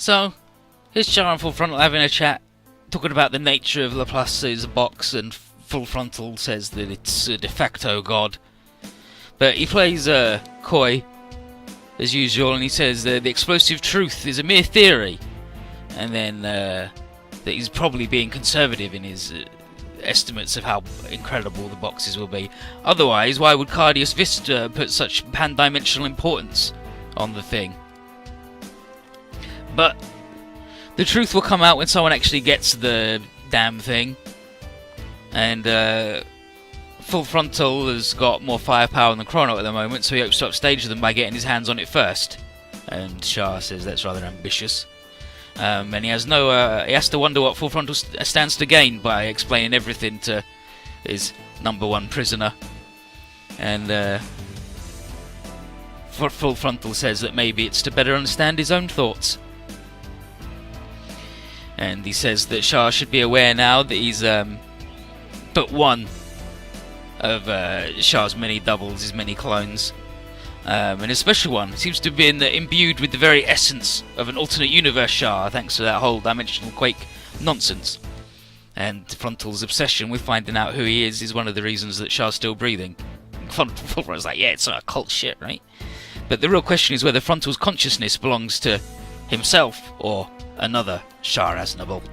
So, here's Char and Full Frontal having a chat, talking about the nature of Laplace's box, and Full Frontal says that it's a de facto god. But he plays coy, as usual, and he says the explosive truth is a mere theory, and then that he's probably being conservative in his estimates of how incredible the boxes will be. Otherwise, why would Cardius Vista put such pan-dimensional importance on the thing? But the truth will come out when someone actually gets the damn thing, and Full Frontal has got more firepower than Chrono at the moment, so he hopes to upstage them by getting his hands on it first. And Shah says that's rather ambitious. And he has he has to wonder what Full Frontal stands to gain by explaining everything to his #1 prisoner. And Full Frontal says that maybe it's to better understand his own thoughts. And he says that Shah should be aware now that he's but one of Shah's many doubles, his many clones. And a special one seems to have been imbued with the very essence of an alternate universe Shah, thanks to that whole dimensional quake nonsense. And Frontal's obsession with finding out who he is one of the reasons that Shah's still breathing. Frontal's like, yeah, it's not occult shit, right? But the real question is whether Frontal's consciousness belongs to himself or another Shah Aznable.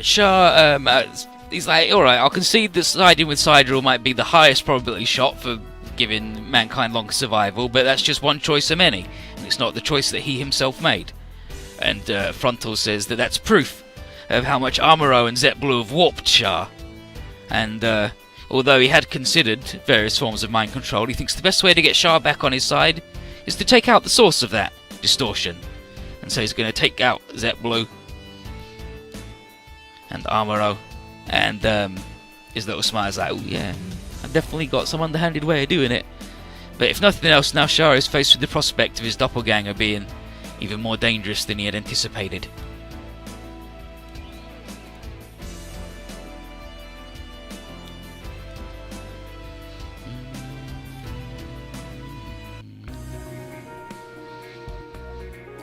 Shah, he's like, alright, I'll concede that siding with Sidereal might be the highest probability shot for giving mankind longer survival, but that's just one choice of many, and it's not the choice that he himself made. And Frontal says that that's proof of how much Amuro and Z3.2 have warped Shah. And although he had considered various forms of mind control, he thinks the best way to get Shah back on his side is to take out the source of that distortion. And so he's going to take out Z3.2 and Amuro, and his little smile is like, oh yeah, I've definitely got some underhanded way of doing it. But if nothing else, now Shah is faced with the prospect of his doppelganger being even more dangerous than he had anticipated.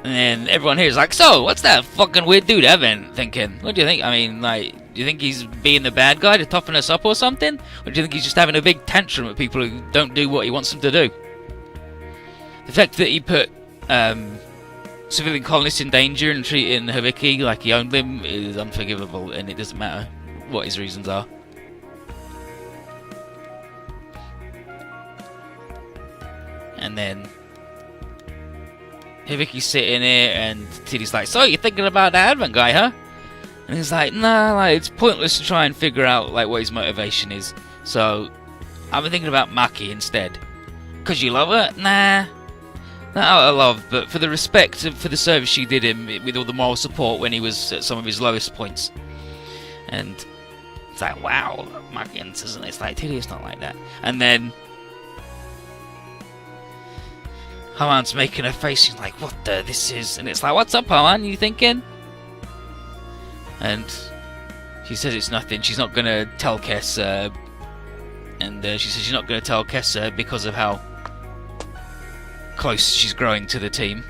And then everyone here is like, so, what's that fucking weird dude Evan thinking? What do you think? I mean, like, do you think he's being the bad guy to toughen us up or something? Or do you think he's just having a big tantrum at people who don't do what he wants them to do? The fact that he put civilian colonists in danger and treating Hibiki like he owned them is unforgivable, and it doesn't matter what his reasons are. And then Hibiki's sitting here, and Tiddy's like, so you're thinking about that Advent guy, huh? And he's like, nah, like, it's pointless to try and figure out like what his motivation is. So I've been thinking about Maki instead. Cause you love her? Nah. Not out of love, but for the respect for the service she did him with all the moral support when he was at some of his lowest points. And it's like, wow, Maki isn't it? It's like, Tiddy, it's not like that. And then Haman's making a face, he's like, what the, this is... And it's like, what's up, Haman, you thinking? And she says it's nothing, she's not going to tell Kess, and she says she's not going to tell Kessa because of how close she's growing to the team.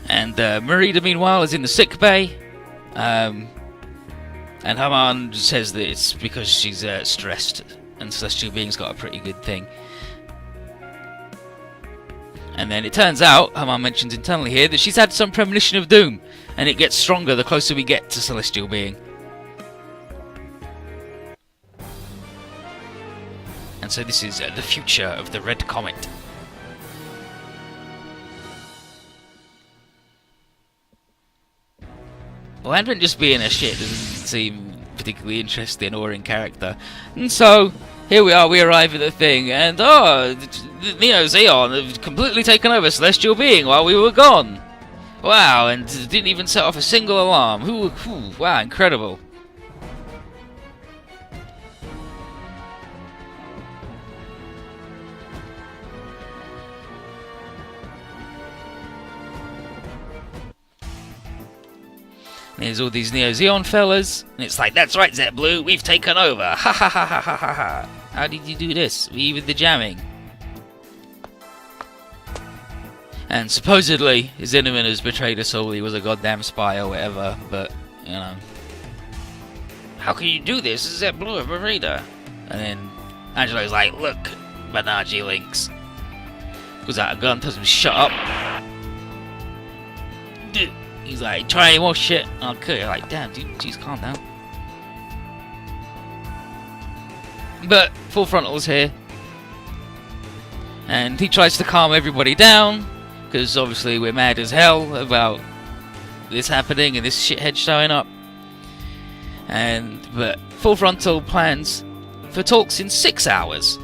And Marida, meanwhile, is in the sick bay. And Haman says that it's because she's stressed, and Celestial Being's got a pretty good thing. And then it turns out, Haman mentions internally here, that she's had some premonition of doom, and it gets stronger the closer we get to Celestial Being. And so this is the future of the Red Comet. Well, Advent just being a shit doesn't seem particularly interesting or in character. And so, here we are, we arrive at the thing, and Neo Xeon have completely taken over Celestial Being while we were gone. Wow, and didn't even set off a single alarm. Wow, incredible. And there's all these Neo Zeon fellas, and it's like, that's right, Z3, we've taken over. Ha ha ha ha ha ha ha. How did you do this? We with the jamming. And supposedly, Zinneman has betrayed us all. He was a goddamn spy or whatever, but, you know. How can you do this? Is that blue of a reader? And then Angelo's like, look, Banaji links. Pulls out a gun, tells him to shut up. He's like, try any more shit, I'll kill you. Like, damn, dude, jeez, calm down. But Full Frontal's here. And he tries to calm everybody down, because obviously we're mad as hell about this happening and this shithead showing up. But Full Frontal plans for talks in 6 hours.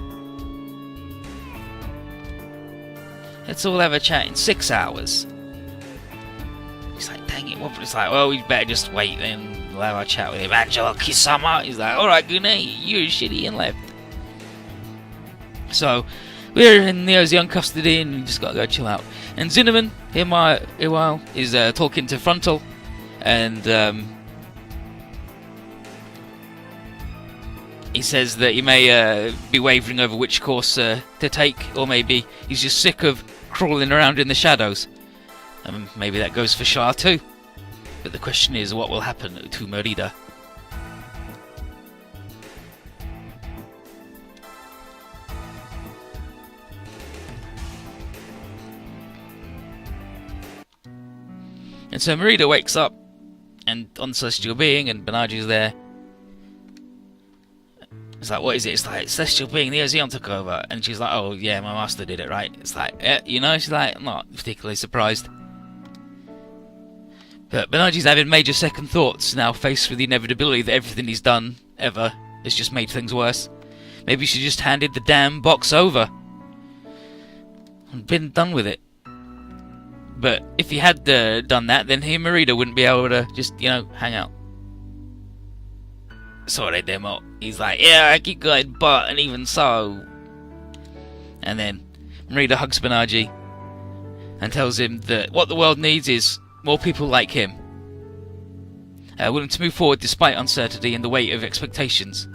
Let's all have a chat in 6 hours. He's like, dang it, what? It's like, well, we better just wait and we'll have our chat with him. Angela Kisama. He's like, alright, good night, you're shitty, and left. So, we're in Neo's young custody and we just gotta go chill out. And Zinneman, meanwhile, is talking to Frontal, and he says that he may be wavering over which course to take, or maybe he's just sick of crawling around in the shadows. Maybe that goes for Shah too. But the question is, what will happen to Merida? And so Merida wakes up, and on Celestial Being, and Banaji's there. It's like, what is it? It's like, Celestial Being, Neo Zeon took over. And she's like, oh yeah, my master did it, right? It's like, yeah, you know, she's like, I'm not particularly surprised. But Banaji's having major second thoughts now, faced with the inevitability that everything he's done, ever, has just made things worse. Maybe she just handed the damn box over and been done with it. But if he had done that, then he and Merida wouldn't be able to just, you know, hang out. So they demo. He's like, yeah, I keep going, but, and even so. And then Merida hugs Banaji and tells him that what the world needs is more people like him. Willing to move forward despite uncertainty and the weight of expectations.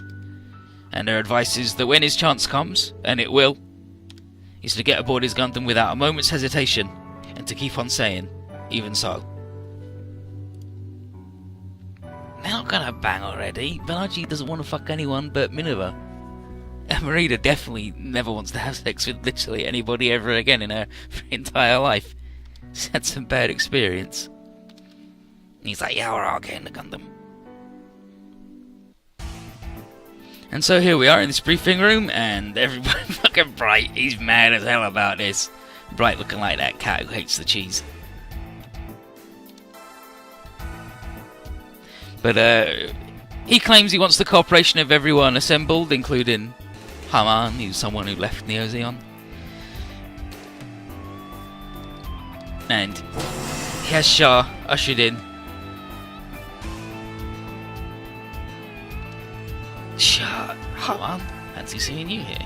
And her advice is that when his chance comes, and it will, is to get aboard his Gundam without a moment's hesitation, and to keep on saying, even so. They're not gonna bang already. Banaji doesn't want to fuck anyone but Minerva. And Merida definitely never wants to have sex with literally anybody ever again in her entire life. She's had some bad experience. And he's like, yeah, we're all getting the Gundam. And so here we are in this briefing room, and everybody fucking Bright, he's mad as hell about this. Bright looking like that cat who hates the cheese. But he claims he wants the cooperation of everyone assembled, including Haman, who's someone who left Neo Zeon. And he has Shah ushered in. Shah, Haman, fancy seeing you here.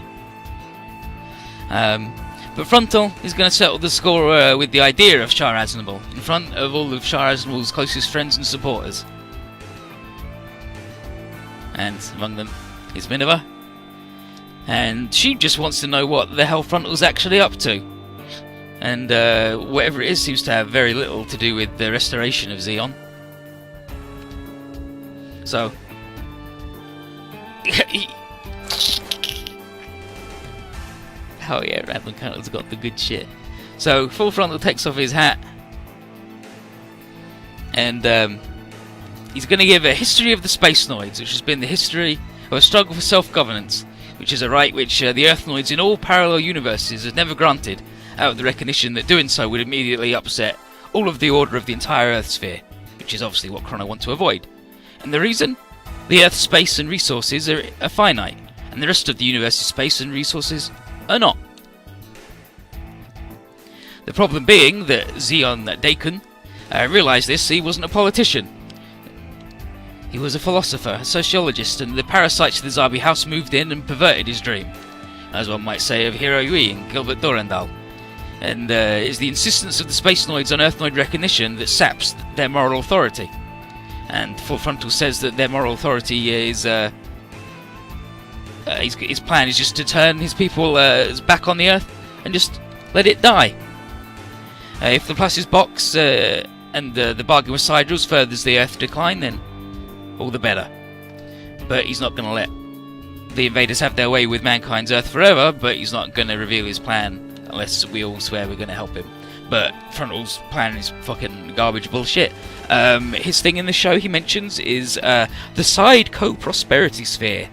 But Frontal is going to settle the score with the idea of Shah Aznable in front of all of Shah Aznable's closest friends and supporters. And among them is Minerva. And she just wants to know what the hell Frontal's actually up to. And whatever it is seems to have very little to do with the restoration of Zeon. So... oh yeah, Radlin Connell's got the good shit. So, Full Frontal takes off his hat. And he's going to give a history of the Space Noids, which has been the history of a struggle for self-governance, which is a right which the Earthnoids in all parallel universes have never granted, out of the recognition that doing so would immediately upset all of the order of the entire Earth sphere, which is obviously what Chrono want to avoid. And the reason? The Earth's space and resources are finite, and the rest of the universe's space and resources are not. The problem being that Zeon Daikon realised this. He wasn't a politician. He was a philosopher, a sociologist, and the parasites of the Zabi house moved in and perverted his dream, as one might say of Hiro Yui and Gilbert Durandal. And it's the insistence of the Space Noids on Earthnoid recognition that saps their moral authority. And Full Frontal says that their moral authority is his plan is just to turn his people back on the Earth and just let it die. If the Plus's box and the bargain with Sidrils furthers the Earth decline, then all the better. But he's not going to let the invaders have their way with mankind's Earth forever, but he's not going to reveal his plan unless we all swear we're going to help him. But Frontal's plan is fucking garbage bullshit. His thing in the show he mentions is the side co-prosperity sphere,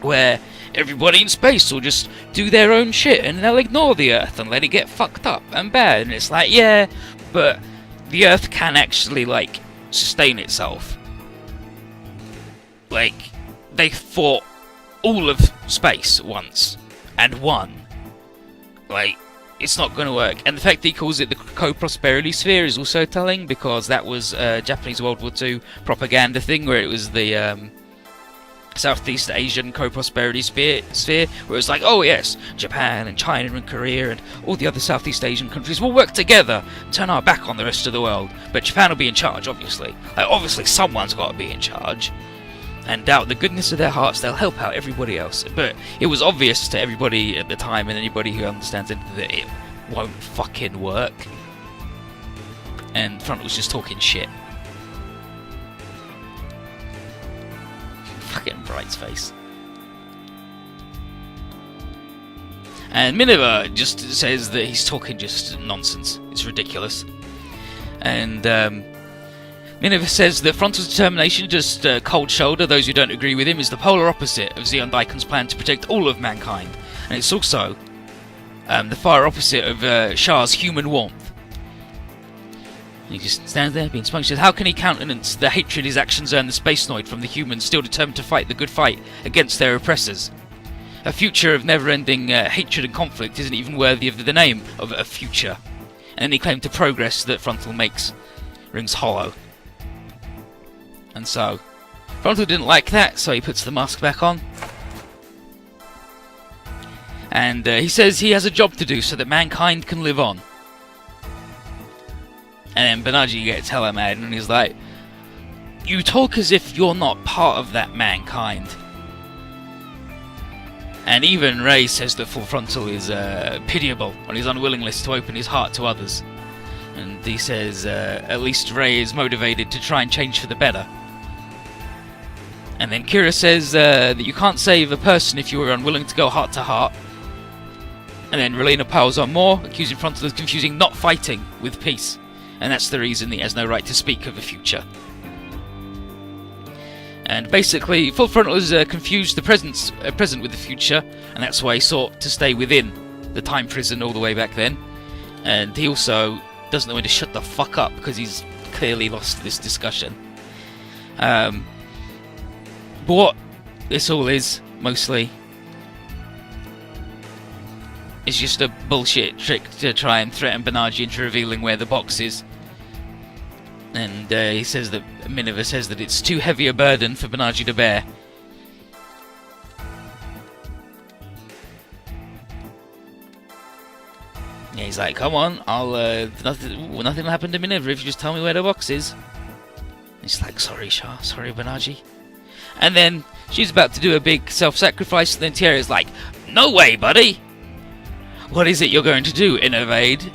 where everybody in space will just do their own shit and they'll ignore the Earth and let it get fucked up and bad. And it's like, yeah, but the Earth can actually, like, sustain itself. Like, they fought all of space once and won. Like, it's not going to work. And the fact that he calls it the co-prosperity sphere is also telling, because that was a Japanese World War II propaganda thing where it was the Southeast Asian co-prosperity sphere, where it's like, oh yes, Japan and China and Korea and all the other Southeast Asian countries will work together, turn our back on the rest of the world, but Japan will be in charge, obviously. Like, obviously someone's got to be in charge, and out the goodness of their hearts they'll help out everybody else. But it was obvious to everybody at the time, and anybody who understands it, that it won't fucking work. And Frontal's just talking shit. Fucking Bright's face. And Minerva just says that he's talking just nonsense. It's ridiculous. And Minerva says that Frontal's determination to just cold shoulder those who don't agree with him is the polar opposite of Xeon Daikon's plan to protect all of mankind. And it's also the far opposite of Shah's human warmth. He just stands there being smug. How can he countenance the hatred his actions earn the Spacenoid from the humans still determined to fight the good fight against their oppressors? A future of never-ending hatred and conflict isn't even worthy of the name of a future. And any claim to progress that Frontal makes rings hollow. And so, Frontal didn't like that, so he puts the mask back on. And he says he has a job to do so that mankind can live on. And then Banaji gets hella mad and he's like, you talk as if you're not part of that mankind. And even Ray says that Full Frontal is pitiable on his unwillingness to open his heart to others. And he says at least Ray is motivated to try and change for the better. And then Kira says that you can't save a person if you are unwilling to go heart to heart. And then Relena piles on more, accusing Frontal of confusing not fighting with peace. And that's the reason he has no right to speak of the future. And basically, Full Frontal has confused the present with the future, and that's why he sought to stay within the time prison all the way back then. And he also doesn't know when to shut the fuck up, because he's clearly lost this discussion. But what this all is, mostly, is just a bullshit trick to try and threaten Banaji into revealing where the box is. And he says that Minerva says that it's too heavy a burden for Banaji to bear. Yeah, he's like, come on, I'll nothing will happen to Minerva if you just tell me where the box is. And she's like, sorry Shah, sorry Banaji. And then she's about to do a big self-sacrifice, and then Tierra's like, no way, buddy! What is it you're going to do, Innovade?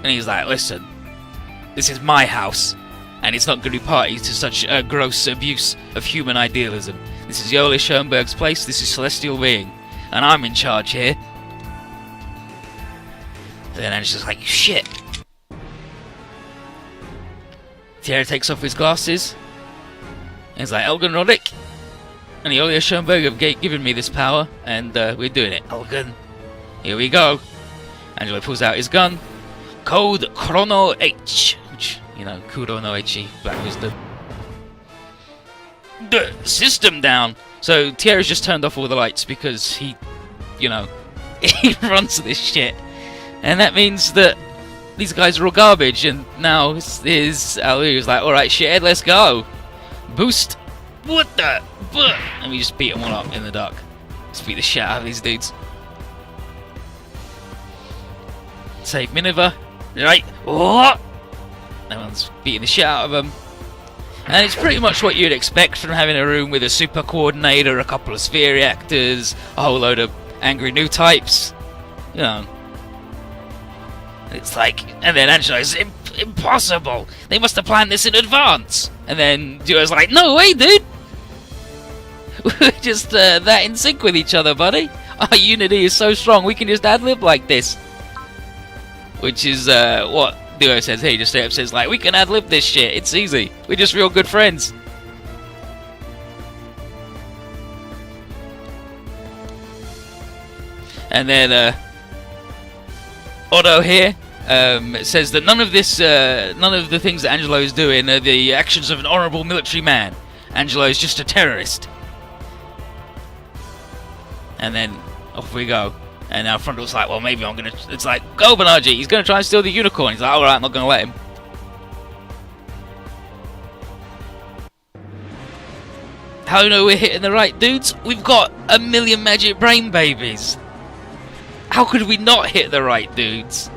And he's like, listen, this is my house, and it's not going to be party to such a gross abuse of human idealism. This is Yola Schoenberg's place, this is Celestial Being, and I'm in charge here. Then Anna's just like, shit. Tierra takes off his glasses, and he's like, Elgin Roddick and Yola Schoenberg have given me this power, and we're doing it. Elgin, here we go. Angelo pulls out his gun. Code Chrono H. Which, you know, Kuro no H, Black Wisdom. The system down. So Tierra's just turned off all the lights because he, you know, he runs this shit. And that means that these guys are all garbage, and now his Alu's like, alright shithead, let's go. Boost. What the? And we just beat them all up in the dark. Just beat the shit out of these dudes. Save Minerva. Right. Oh! Everyone's beating the shit out of them. And it's pretty much what you'd expect from having a room with a super coordinator, a couple of sphere reactors, a whole load of angry new types. You know. It's like, and then Angelo's impossible. They must have planned this in advance. And then Duo's like, no way, dude. We're just that in sync with each other, buddy. Our unity is so strong, we can just ad-lib like this. Which is what Duo says. He just straight up says, like, we can ad-lib this shit. It's easy. We're just real good friends. And then Otto here says that none of the things that Angelo is doing are the actions of an honourable military man. Angelo is just a terrorist. And then off we go. And now Frontal's like, well, maybe I'm gonna. It's like, go, Bernardi. He's gonna try and steal the unicorn. He's like, all right, I'm not gonna let him. How do you know we're hitting the right dudes? We've got a million magic brain babies. How could we not hit the right dudes?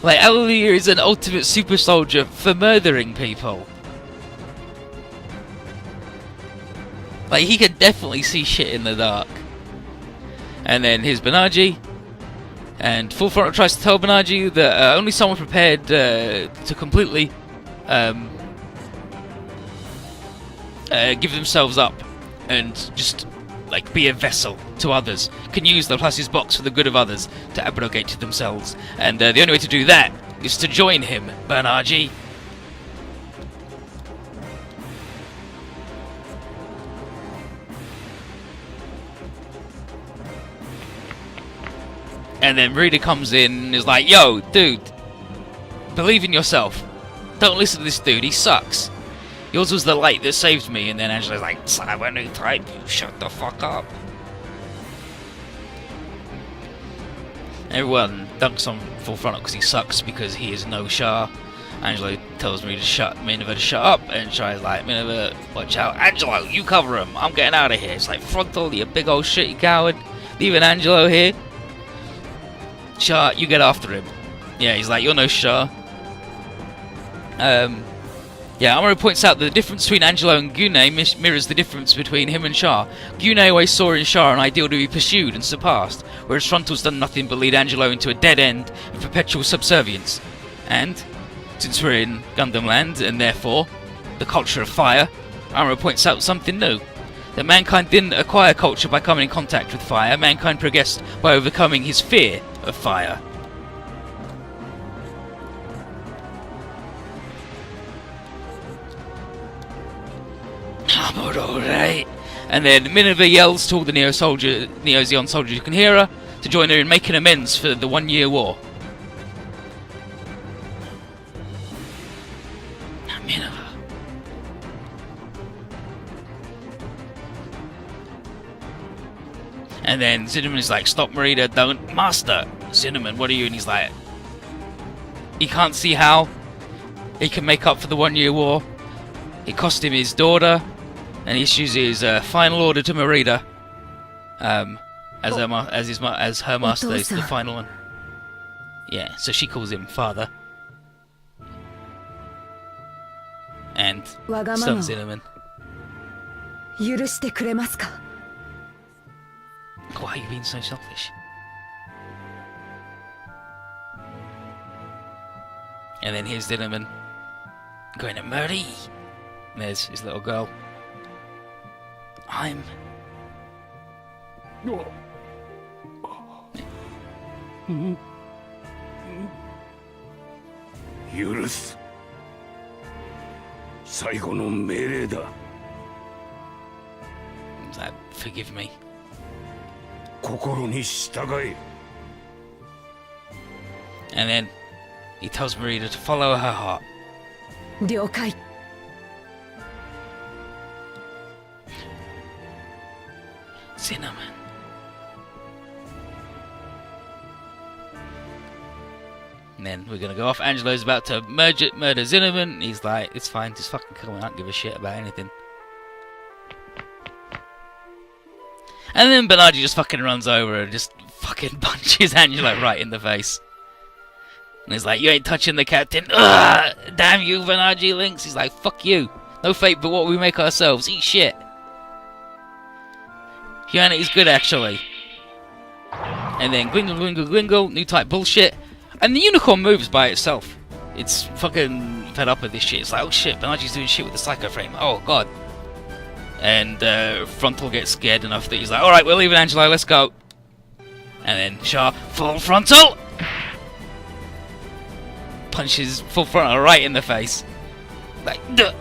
Like, Allia is an ultimate super soldier for murdering people. Like, he can definitely see shit in the dark. And then here's Bernardi. And Full Frontal tries to tell Bernardi that only someone prepared to completely give themselves up and just, like, be a vessel to others can use the Laplace's box for the good of others to abrogate to themselves. And the only way to do that is to join him, Bernardi. And then Rita comes in and is like, yo, dude, believe in yourself. Don't listen to this dude, he sucks. Yours was the light that saved me. And then Angela's like, cyber new type, you shut the fuck up. Everyone dunks on Full Frontal because he sucks because he is no Shah. Angelo tells me to Minerva to shut up, and Shah's like, Minerva, watch out. Angelo, you cover him, I'm getting out of here. It's like, Frontal, you big old shitty coward. Leaving Angelo here. Shah, you get after him. Yeah, he's like, you're no Shah. Yeah, Amuro points out that the difference between Angelo and Gune mirrors the difference between him and Shah. Gune always saw in Shah an ideal to be pursued and surpassed, whereas Frontal's done nothing but lead Angelo into a dead end of perpetual subservience. And, since we're in Gundam Land, and therefore the culture of fire, Amuro points out something new. That mankind didn't acquire culture by coming in contact with fire, mankind progressed by overcoming his fear of fire. Alright. And then Minerva yells to all the Neo Zeon soldiers who can hear her to join her in making amends for the 1 year war. Minerva. And then Cinnamon is like, stop Marita, don't. Master! Cinnamon, what are you? And he's like, he can't see how he can make up for the 1 year war. It cost him his daughter, and he issues his final order to Marita as her master. Is the final one. Yeah, so she calls him father. And son Cinnamon. Why are you being so selfish? And then here's Cinnamon going to Murray. And there's his little girl. I'm... Yurus. 最後の命令だ。 Forgive me. 心に従え。 And then he tells Marita to follow her heart. 了解. Cinnamon. And then we're gonna go off. Angelo's about to murder Cinnamon. He's like, it's fine, just fucking kill me. I don't give a shit about anything. And then Bernardi just fucking runs over and just fucking punches Angelo right in the face. And he's like, you ain't touching the captain. Ugh! Damn you, Venaji Lynx. He's like, fuck you. No fate but what we make ourselves. Eat shit. Humanity's good, actually. And then gwingle, gwingle, gwingle. New type bullshit. And the unicorn moves by itself. It's fucking fed up with this shit. It's like, oh shit, Venaji's doing shit with the psycho frame. Oh god. And Frontal gets scared enough that he's like, alright, we're leaving Angelo, let's go. And then Shah, full frontal! Punches full frontal right in the face. Like, duh!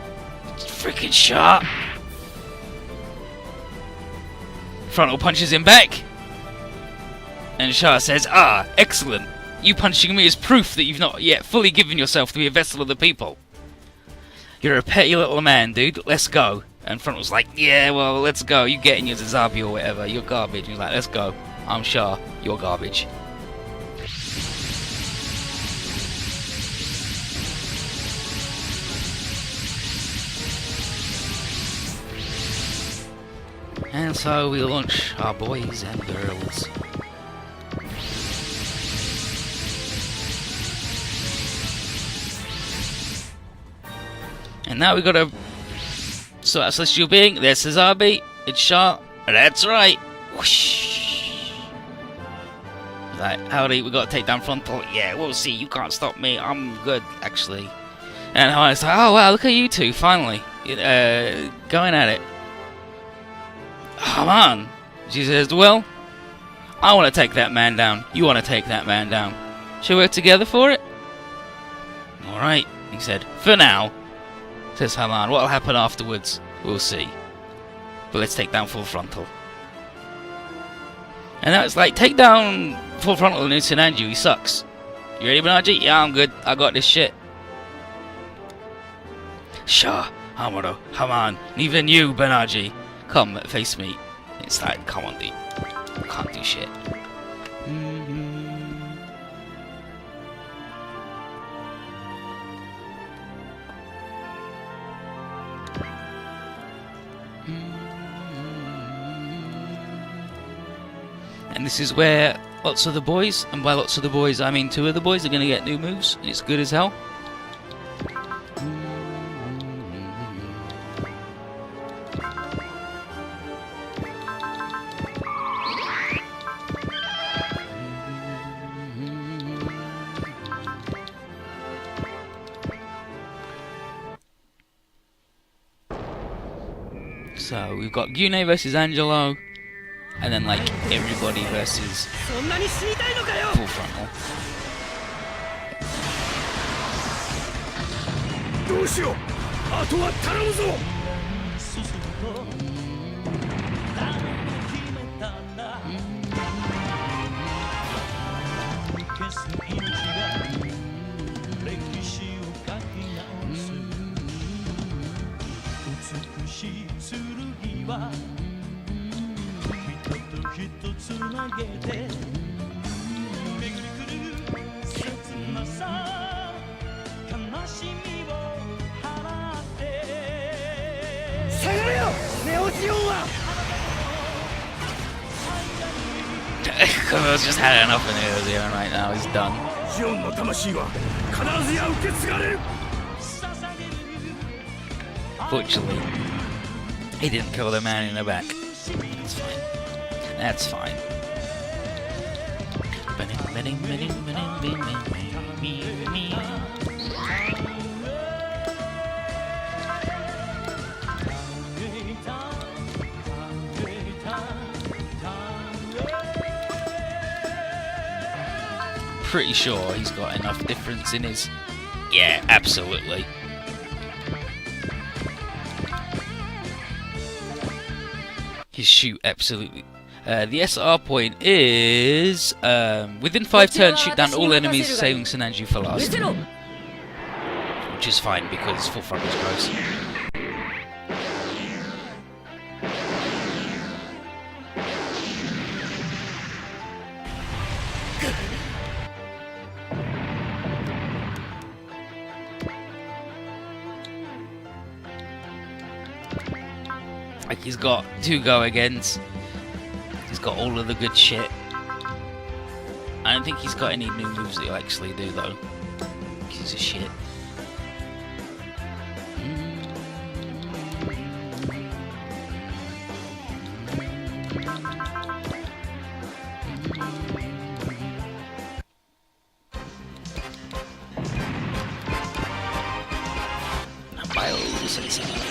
Freaking Shah! Frontal punches him back. And Shah says, ah, excellent. You punching me is proof that you've not yet fully given yourself to be a vessel of the people. You're a petty little man, dude. Let's go. And Frontal's like, yeah, well, let's go. You get in your Zazabi or whatever. You're garbage. He's like, let's go. I'm Shah. You're garbage. And so we launch our boys and girls. And now we gotta sort out Celestial Being. There's Zazabi. It's Shah. That's right. Whoosh. Like, howdy, we gotta take down Frontal. Yeah, we'll see. You can't stop me. I'm good, actually. And I was like, oh wow, look at you two, finally. Going at it. Come on. She says, well, I want to take that man down. You want to take that man down. Shall we work together for it? Alright, he said. For now. Says Haman. What'll happen afterwards? We'll see. But let's take down Full Frontal. And now it's like, take down Full Frontal and Utsunanju. He sucks. You ready, Benaji? Yeah, I'm good. I got this shit. Shah, Hamuro, Haman, and even you, Benaji. Come, face me. It's like, come on, dude. Can't do shit. And this is where lots of the boys, and by lots of the boys I mean 2 of the boys, are going to get new moves, and it's good as hell. So we've got Gune versus Angelo, and then like everybody versus Full Frontal. Kamail's just had enough of Neozeon right now, he's done. Fortunately, he didn't kill the man in the back. That's fine. That's fine. Pretty sure he's got enough difference in his... Yeah, absolutely. His shoot, absolutely. The SR point is... within 5 turns, shoot down all enemies, saving Sananju for last. Which is fine, because Full Front is gross. Like, he's got 2 go-agains. He's got all of the good shit. I don't think he's got any new moves that he'll actually do, though. piece of shit. Biosensor.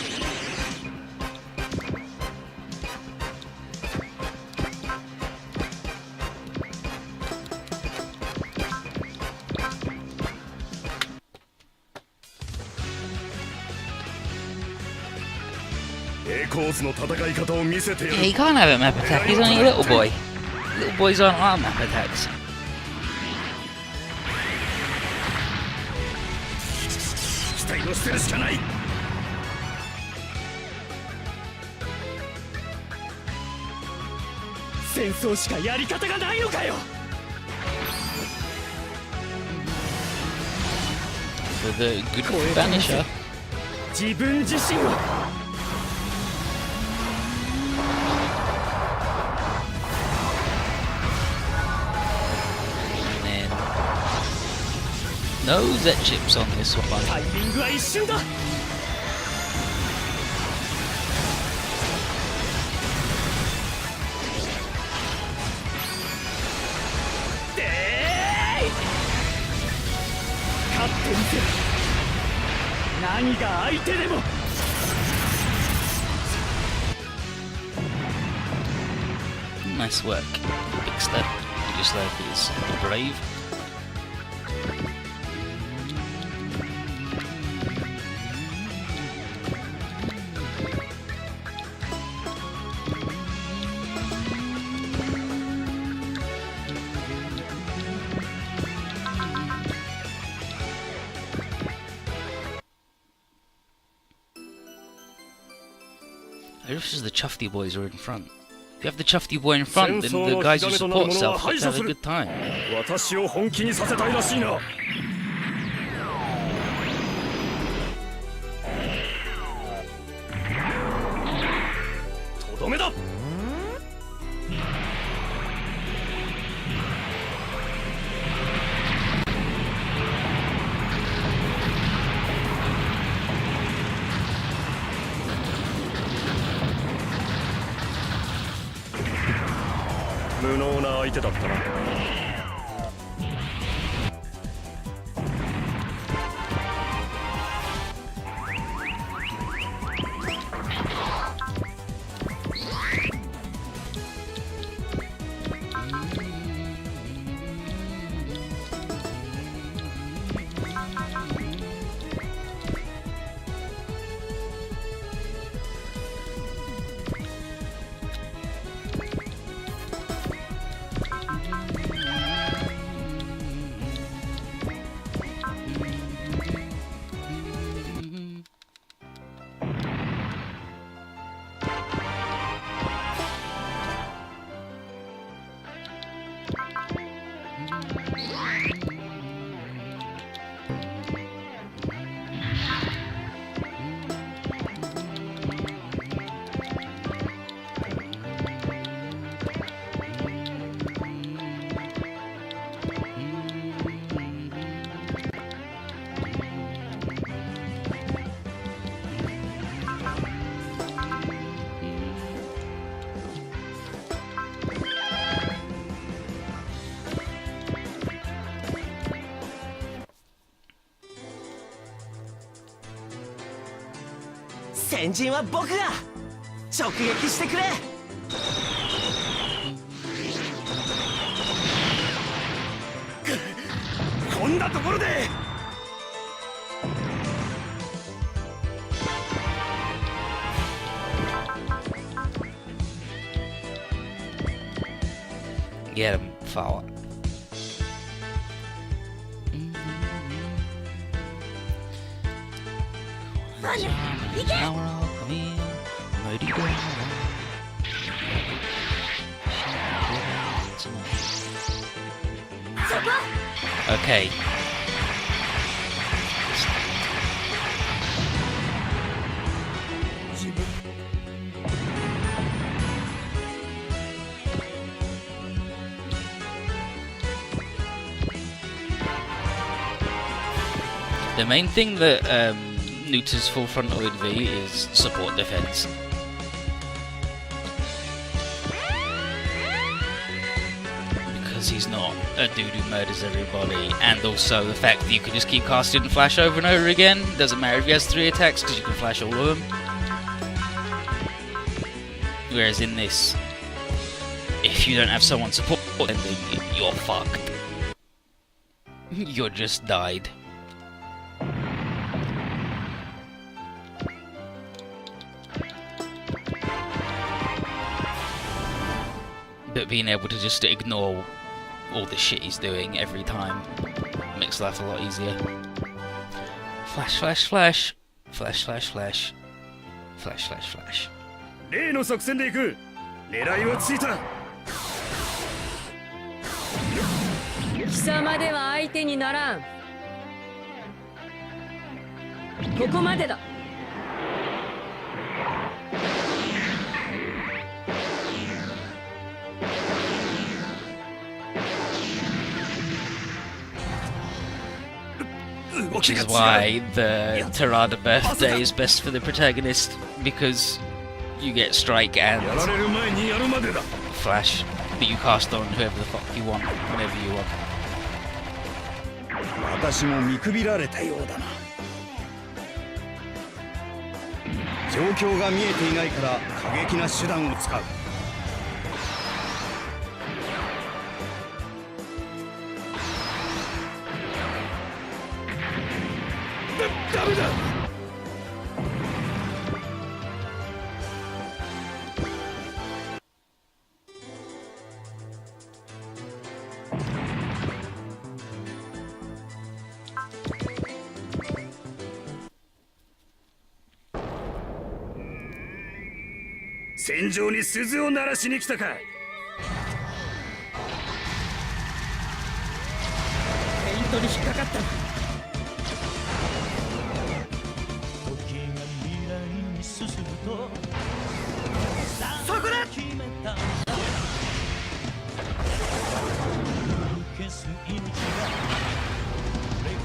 Yeah, you can't have a map attack, he's only a little boy. Little boys aren't allowed map attacks. 機体を捨てるしかない。戦争しかやり方がないのかよ。 For the good Vanisher. 自分自身を。 No Z chips on this one. タイミングは一瞬だ。でーい。勝ってみせる。何が相手でも。Nice work, big step. Yugoslav is brave. I wish the Chufty boys were in front. If you have the Chufty boy in front, then the guys who support Self get to have a good time. 私を本気にさせたいらしいな。とどめだ。無能な相手だったな。先陣は僕が直撃してくれ。こんなところで。Get him, Fowler. Okay. The main thing that neuters full frontal V is support defense. Because he's not a dude who murders everybody, and also the fact that you can just keep casting flash over and over again. Doesn't matter if he has 3 attacks because you can flash all of them. Whereas in this, if you don't have someone support, then you're fucked. You're just died. But being able to just ignore all the shit he's doing every time makes life a lot easier. Flash, flash, flash. Flash, flash, flash. Flash, flash, flash. 例の作戦で行く。狙いはついた。貴様では相手にならん。ここまでだ。Which is why the Tirada birthday is best for the protagonist, because you get strike and flash that you cast on whoever the fuck you want, whenever you want. 私も見くびられたようだな。状況が見えていないから過激な手段を使う。ダメだ。戦場に鈴を鳴らしに来たか。ペイントに引っかかったな。そこだ。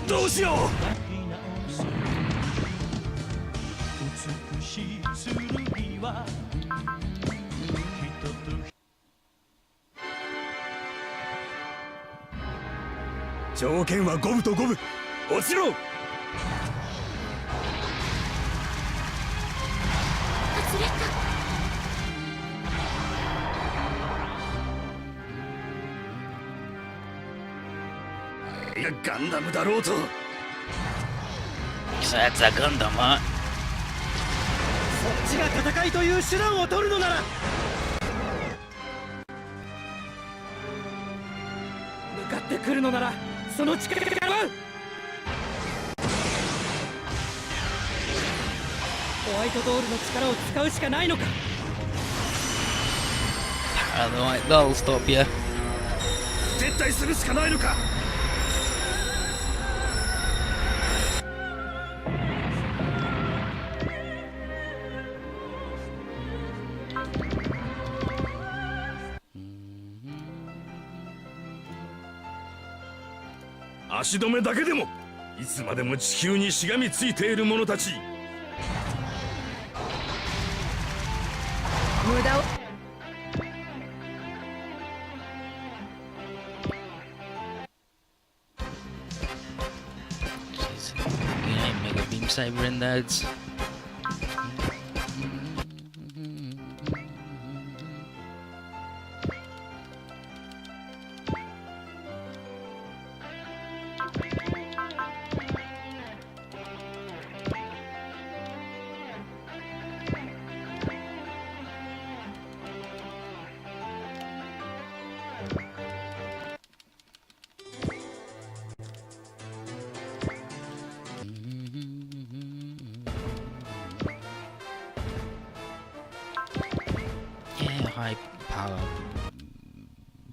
どうしよう。条件は五分と五分。落ちろ。外れた。いやガンダムだろうと。So that's a Gundam, huh? そっちが戦いという手段を取るのなら。向かってくるのならその力が合う。ホワイトドールの力を使うしかないのか。That'll stop you. 撤退するしかないのか。足止めだけでもいつまでも地球にしがみついている者たち。無駄を。Mega Beam Saber in nerds. High power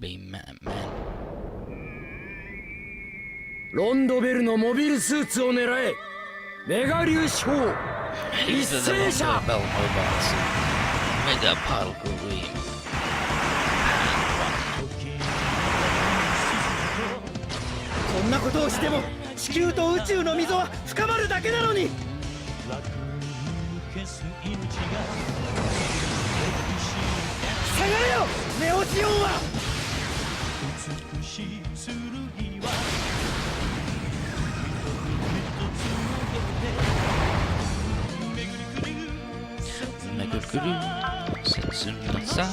beam man. ロンドベルのモビルスーツを狙え。メガ粒子砲一 These are the 斉射。 Bell Mobiles. Mega Particle Beam. こんなことをしても地球と宇宙の溝は深るだけなのに。下がれよネオジオンは。めぐるぐる切なさ。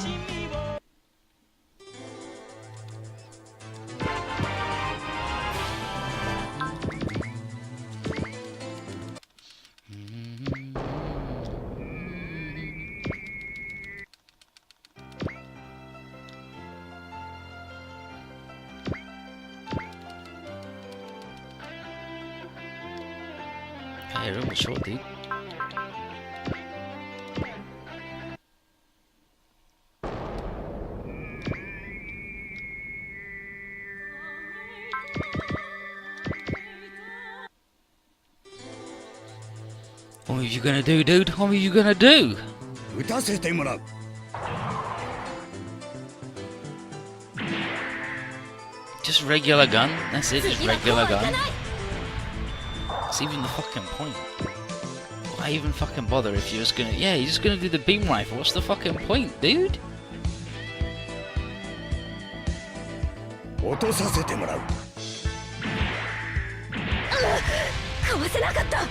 Hey, really short, dude. What are you gonna do, dude? What are you gonna do? 撃たせてもらう。Just regular gun? That's it, just regular gun. It's even the fucking point. Why even fucking bother if you're just gonna... Yeah, you're just gonna do the beam rifle. What's the fucking point, dude? 落とさせてもらう。かわせなかった。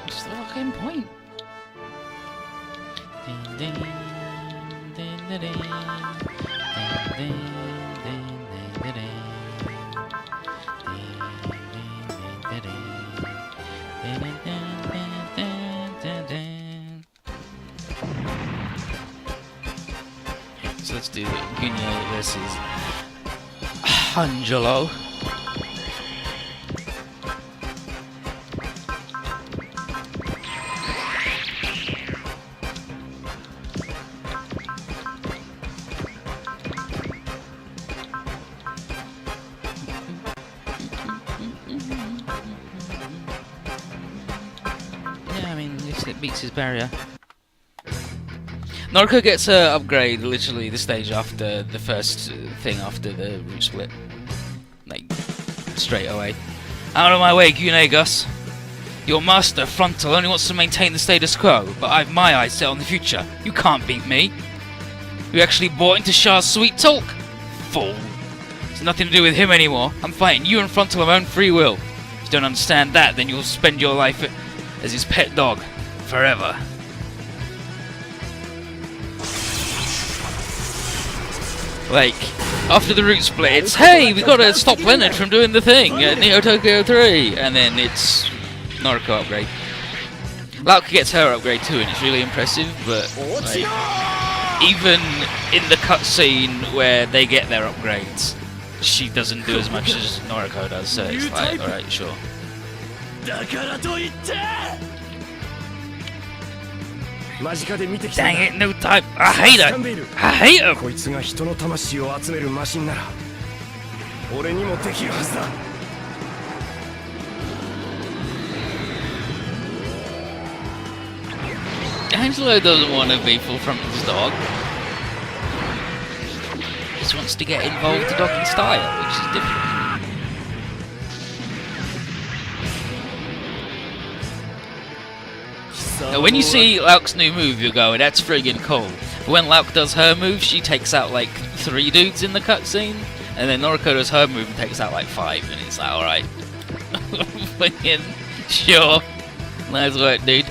What's the fucking point? So let's do Gunya versus Angelo. Yeah, I mean, it beats his barrier. Naruto gets her upgrade literally the stage after the first thing after the root split. Like, straight away. Out of my way, Gunegus! Your master, Frontal, only wants to maintain the status quo, but I've my eyes set on the future. You can't beat me. You actually bought into Char's sweet talk? Fool. It's nothing to do with him anymore. I'm fighting you and Frontal of my own free will. If you don't understand that, then you'll spend your life as his pet dog. Forever. Like, after the root split, it's, hey, we gotta stop Leonard from doing the thing at Neo Tokyo 3, and then it's Naruto upgrade. Lauka gets her upgrade too, and it's really impressive, but like, even in the cutscene where they get their upgrades, she doesn't do as much as Naruto does, so it's like, alright, sure. Dang it, no type. I hate it. I hate him. こいつが人の魂を集めるマシンなら俺にもできるはずだ。Angelo doesn't want to be full from his dog. He just wants to get involved to doggy style, which is different. Now, when you see Lauk's new move, you're going, that's friggin' cool. But when Lauk does her move, she takes out like 3 dudes in the cutscene, and then Noriko does her move and takes out like 5, and it's like, alright. Fucking sure. Nice work, dude.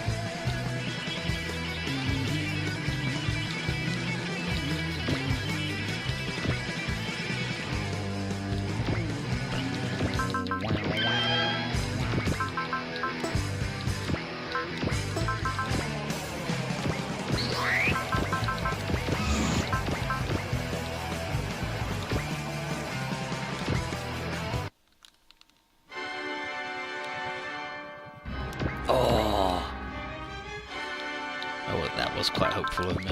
That was quite hopeful of me.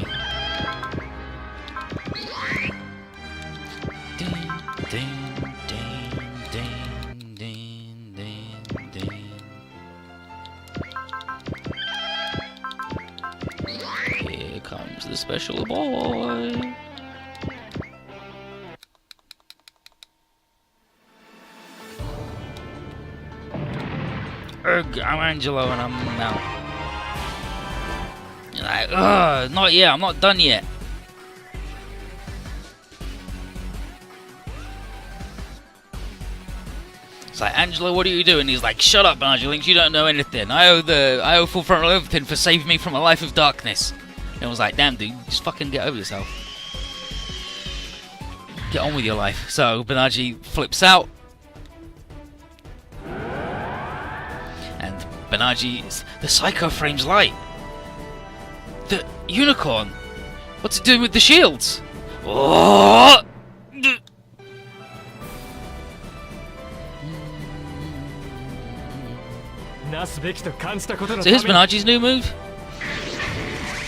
special boy. I'm Angelo and I'm out. You're like, ugh, not yet, I'm not done yet. It's like, Angelo, what are you doing? He's like, shut up, Angelink, you don't know anything. I owe full frontal everything for saving me from a life of darkness. And I was like, damn dude, just fucking get over yourself. Get on with your life. So Banaji flips out. And Banaji, the Psycho Frame's light. The unicorn. What's it doing with the shields? Oh! So here's Banaji's new move.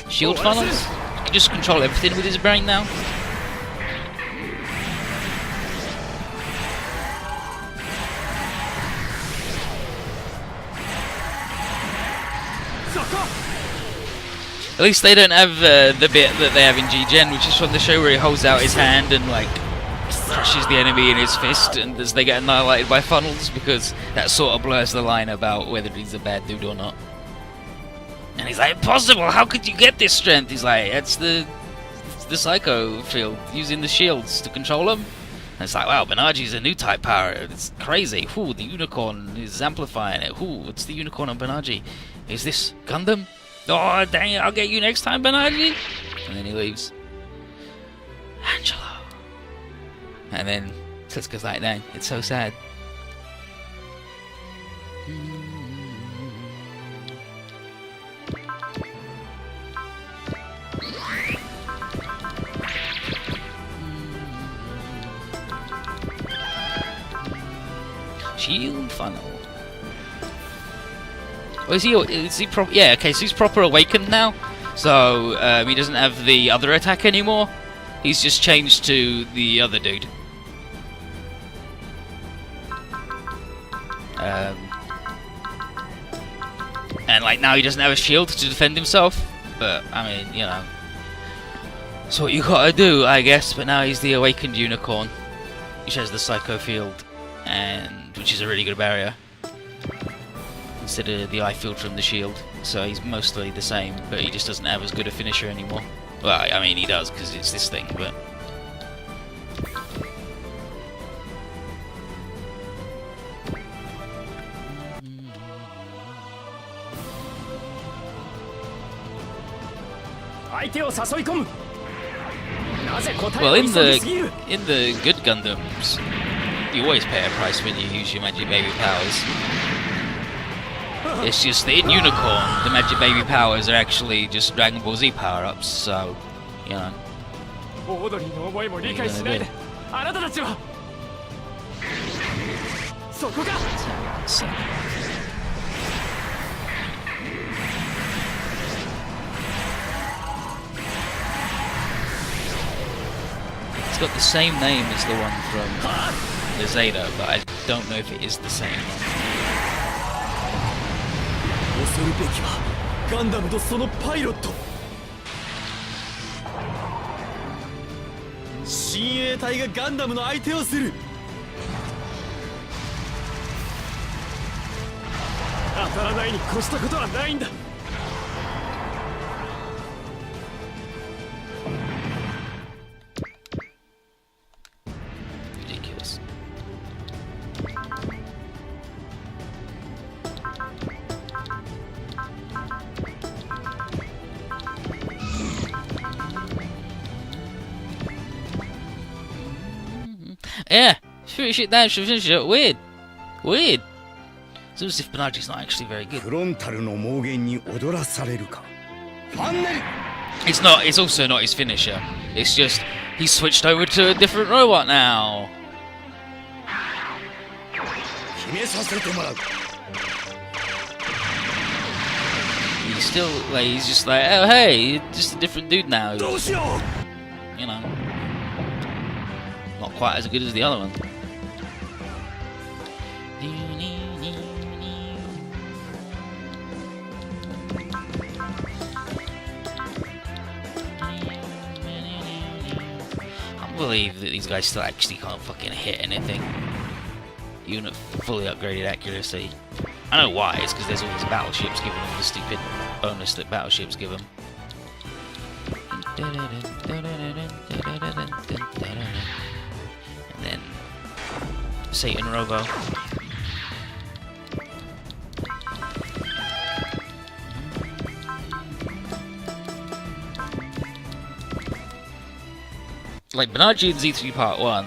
Shield funnels. He can just control everything with his brain now. At least they don't have the bit that they have in G-Gen, which is from the show where he holds out his hand and like crushes the enemy in his fist, and as they get annihilated by funnels, because that sort of blurs the line about whether he's a bad dude or not. And he's like, impossible! How could you get this strength? He's like, it's the Psycho field, using the shields to control him. And it's like, wow, Banaji's a new type power. It's crazy. Ooh, the unicorn is amplifying it. Ooh, it's the unicorn on Banaji. Is this Gundam? Oh, dang it, I'll get you next time, Banaji! And then he leaves. Angelo. And then Setsuka's like, dang, it's so sad. Shield funnel. Oh, is he proper? Yeah, okay, so he's proper awakened now. So he doesn't have the other attack anymore. He's just changed to the other dude. And like now he doesn't have a shield to defend himself. But I mean, you know, that's what you gotta do, I guess. But now he's the awakened unicorn, which has the Psycho field, and which is a really good barrier instead of the eye field from the shield. So he's mostly the same, but he just doesn't have as good a finisher anymore. Well, I mean he does because it's this thing, but. Well, in the good Gundams, you always pay a price when you use your Magic Baby powers. It's just that in Unicorn, the Magic Baby powers are actually just Dragon Ball Z power-ups, so, you know. What are you gonna do? So. It's got the same name as the one from the Zeta, but I don't know if it is the same one. 恐るべきはガンダムとそのパイロット。親衛隊がガンダムの相手をする。当たらないに越したことはないんだ。Ridiculous. Yeah, finish it down, should finish it. Weird. Weird. It's as if Banaji's not actually very good. It's also not his finisher. It's just, he's switched over to a different robot now. He's still, like, he's just like, oh hey, just a different dude now. You know. Not quite as good as the other one. believe that these guys still actually can't fucking hit anything. Even at fully upgraded accuracy. I know why, it's because there's all these battleships giving them the stupid bonus that battleships give them. And then Satan Robo. Like, Banaji in Z3 Part 1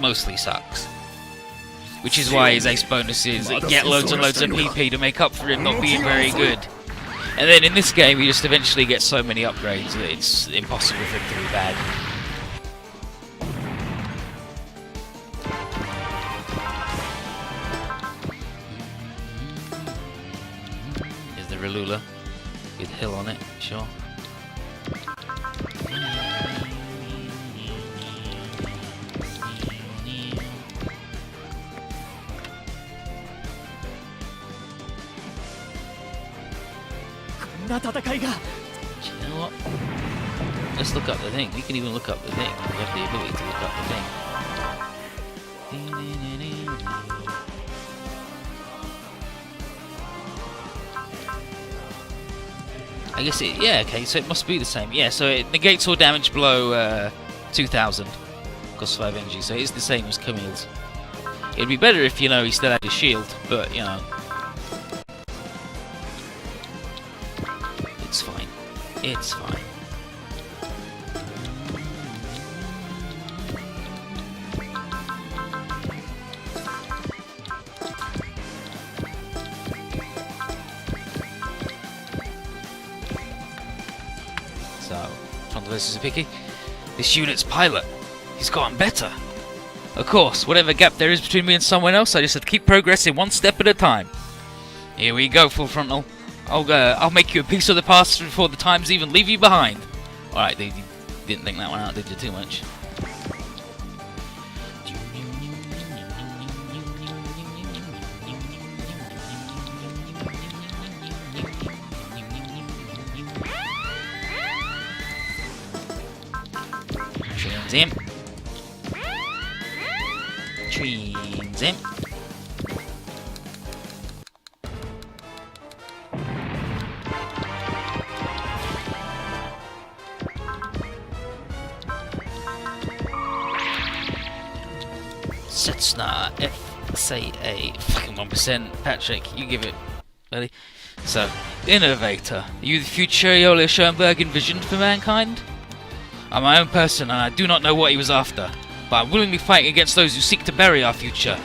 mostly sucks. Which is why his ace bonuses get loads and loads of PP to make up for him not being very good. And then in this game he just eventually gets so many upgrades that it's impossible for him to be bad. Here's the Relula with hill on it, sure. You know what? Let's look up the thing. We can even look up the thing. We have the ability to look up the thing. I guess it, yeah, okay, so it must be the same. Yeah, so it negates all damage below 2000. Costs 5 energy, so it's the same as Camille's. It'd be better if, you know, he still had his shield, but, you know. It's fine. It's fine. So, Frontal versus Picky. This unit's pilot. He's gotten better. Of course, whatever gap there is between me and someone else, I just have to keep progressing one step at a time. Here we go, Full Frontal. I'll make you a piece of the past before the times even leave you behind. Alright, you didn't think that one out, did you, too much? Trains him. Trains him. Setsna F, say a fucking 1%. Patrick, you give it, buddy. So, Innovator. Are you the future Aeolia Schoenberg envisioned for mankind? I'm my own person and I do not know what he was after, but I'm willingly fighting against those who seek to bury our future.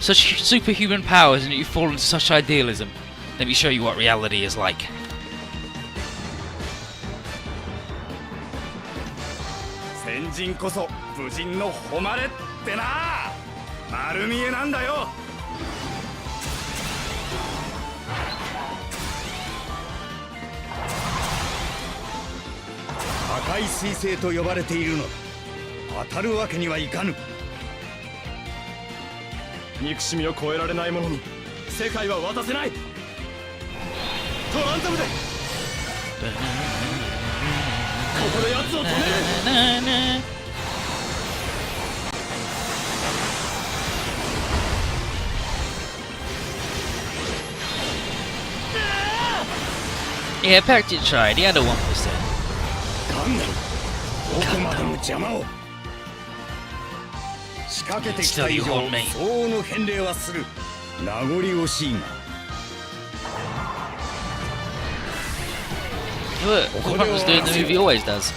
Such superhuman powers and yet you fall into such idealism. Let me show you what reality is like. Yeah, Patrick tried, he had a 1%. Still you hold me. Look, what Hunt was doing the movie always does.